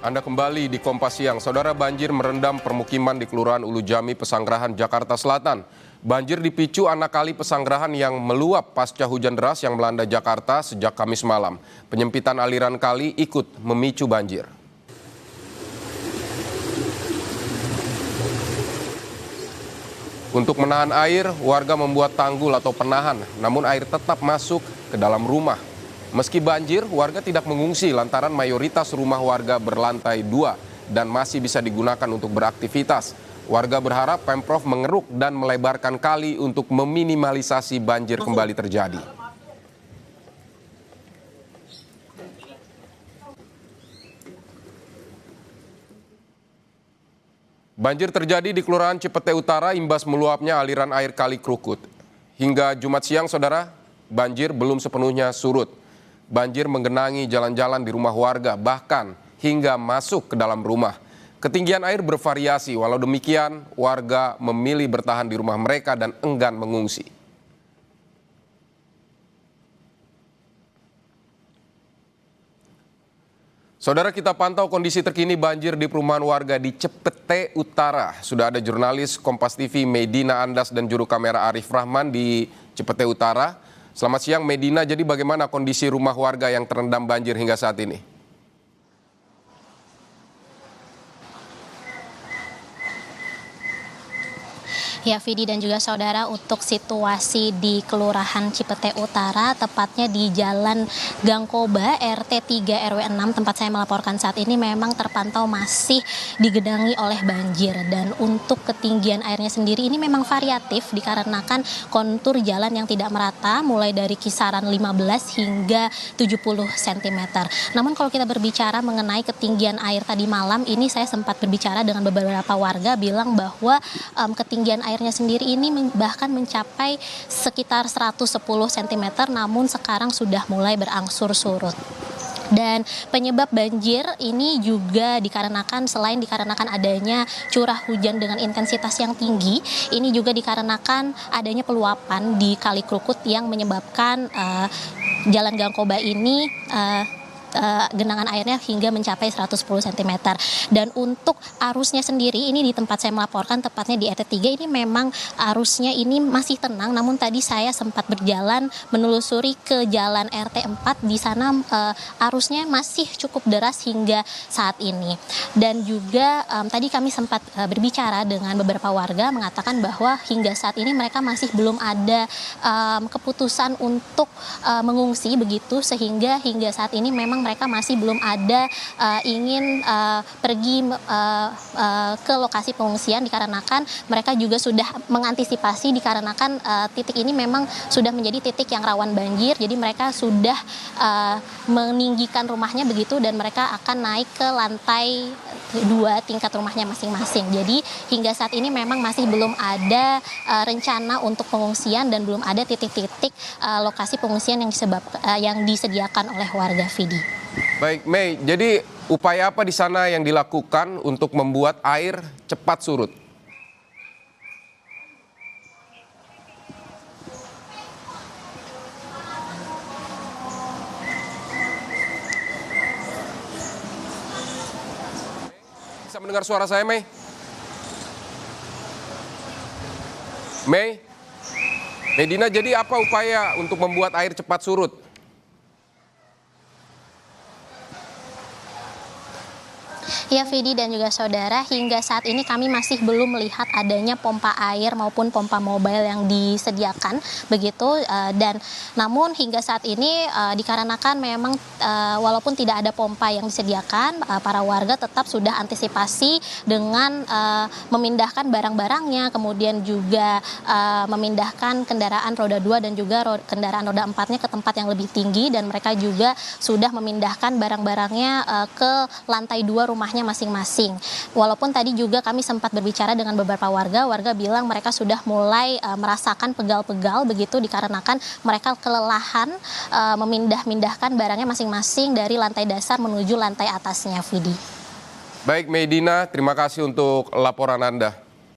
Anda kembali di Kompas Siang. Saudara, banjir merendam permukiman di Kelurahan Ulu Jami, Pesanggerahan, Jakarta Selatan. Banjir dipicu anak kali Pesanggerahan yang meluap pasca hujan deras yang melanda Jakarta sejak Kamis malam. Penyempitan aliran kali ikut memicu banjir. Untuk menahan air, warga membuat tanggul atau penahan, namun air tetap masuk ke dalam rumah. Meski banjir, warga tidak mengungsi lantaran mayoritas rumah warga berlantai 2 dan masih bisa digunakan untuk beraktivitas. Warga berharap Pemprov mengeruk dan melebarkan kali untuk meminimalisasi banjir kembali terjadi. Banjir terjadi di Kelurahan Cipete Utara imbas meluapnya aliran air Kali Krukut. Hingga Jumat siang, saudara, banjir belum sepenuhnya surut. Banjir menggenangi jalan-jalan di rumah warga, bahkan hingga masuk ke dalam rumah. Ketinggian air bervariasi, walau demikian warga memilih bertahan di rumah mereka dan enggan mengungsi. Saudara, kita pantau kondisi terkini banjir di perumahan warga di Cipete Utara. Sudah ada jurnalis Kompas TV Medina Andas dan juru kamera Arif Rahman di Cipete Utara. Selamat siang Medina, jadi bagaimana kondisi rumah warga yang terendam banjir hingga saat ini? Ya, Vidi dan juga saudara, untuk situasi di Kelurahan Cipete Utara, tepatnya di Jalan Gangkoba RT 3 RW 6 tempat saya melaporkan saat ini, memang terpantau masih digenangi oleh banjir. Dan untuk ketinggian airnya sendiri ini memang variatif dikarenakan kontur jalan yang tidak merata, mulai dari kisaran 15 hingga 70 cm. Namun kalau kita berbicara mengenai ketinggian air tadi malam, ini saya sempat berbicara dengan beberapa warga bilang bahwa ketinggian airnya sendiri ini bahkan mencapai sekitar 110 cm, namun sekarang sudah mulai berangsur surut. Dan penyebab banjir ini juga dikarenakan, selain dikarenakan adanya curah hujan dengan intensitas yang tinggi, ini juga dikarenakan adanya peluapan di Kali Krukut yang menyebabkan Jalan Gangkoba ini genangan airnya hingga mencapai 110 cm. Dan untuk arusnya sendiri ini di tempat saya melaporkan, tepatnya di RT 3, ini memang arusnya ini masih tenang, namun tadi saya sempat berjalan menelusuri ke jalan RT 4, di sana arusnya masih cukup deras hingga saat ini. Dan juga tadi kami sempat berbicara dengan beberapa warga mengatakan bahwa hingga saat ini mereka masih belum ada keputusan untuk mengungsi begitu, sehingga hingga saat ini memang mereka masih belum ada ingin pergi ke lokasi pengungsian, dikarenakan mereka juga sudah mengantisipasi dikarenakan titik ini memang sudah menjadi titik yang rawan banjir. Jadi mereka sudah meninggikan rumahnya begitu, dan mereka akan naik ke lantai 2 tingkat rumahnya masing-masing. Jadi hingga saat ini memang masih belum ada rencana untuk pengungsian dan belum ada titik-titik lokasi pengungsian yang disediakan oleh warga, Vidi. Baik, Mei, jadi upaya apa di sana yang dilakukan untuk membuat air cepat surut? Bisa mendengar suara saya, Mei? Mei? Medina, jadi apa upaya untuk membuat air cepat surut? Ya, Vidi dan juga saudara, hingga saat ini kami masih belum melihat adanya pompa air maupun pompa mobile yang disediakan begitu, dan namun hingga saat ini dikarenakan memang walaupun tidak ada pompa yang disediakan, para warga tetap sudah antisipasi dengan memindahkan barang-barangnya, kemudian juga memindahkan kendaraan roda 2 dan juga kendaraan roda 4-nya ke tempat yang lebih tinggi, dan mereka juga sudah memindahkan barang-barangnya ke lantai 2 rumahnya masing-masing. Walaupun tadi juga kami sempat berbicara dengan beberapa warga bilang mereka sudah mulai merasakan pegal-pegal begitu, dikarenakan mereka kelelahan memindah-mindahkan barangnya masing-masing dari lantai dasar menuju lantai atasnya, Vidi. Baik, Medina, terima kasih untuk laporan Anda.